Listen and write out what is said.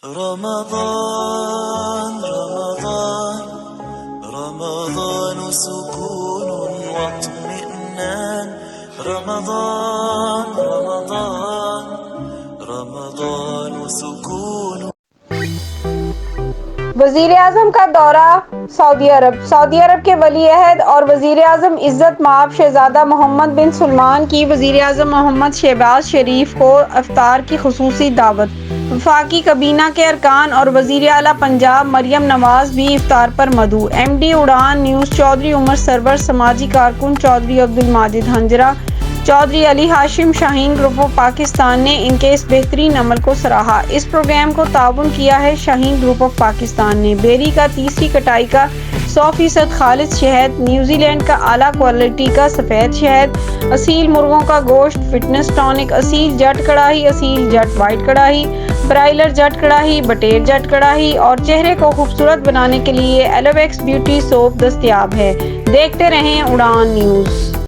رمضان رمضان رمضان سكون واطمئنان رمضان رمضان رمضان سكون। वजीर आजम का दौरा सऊदी अरब के वली अहद और वजीर आजम इज्जत माब शहजादा मोहम्मद बिन सलमान की वजीर आजम मोहम्मद शहबाज शरीफ को इफ्तार की खुसूसी दावत। वफाकी कबीना के अरकान और वजीर आला पंजाब मरियम नवाज भी इफ्तार पर मदऊ। MD उड़ान न्यूज़ चौधरी उमर सरवर, समाजी कारकुन चौधरी अब्दुल माजिद हंजरा, चौधरी अली हाशिम शाहीन ग्रुप ऑफ पाकिस्तान ने इनके इस बेहतरीन अमल को सराहा। इस प्रोग्राम को ताउन किया है शाहीन ग्रुप ऑफ पाकिस्तान ने। बेरी का तीसरी कटाई का 100% खालिद शहद, न्यूजीलैंड का आला क्वालिटी का सफ़ेद शहद, असील मुर्गों का गोश्त, फिटनेस टॉनिक, असील जट कड़ाही, असील जट वाइट कड़ाही, ब्राइलर जट कड़ाही, बटेर जट कड़ाही और चेहरे को खूबसूरत बनाने के लिए एलोवेक्स ब्यूटी सोप दस्तयाब है। देखते रहें उड़ान न्यूज़।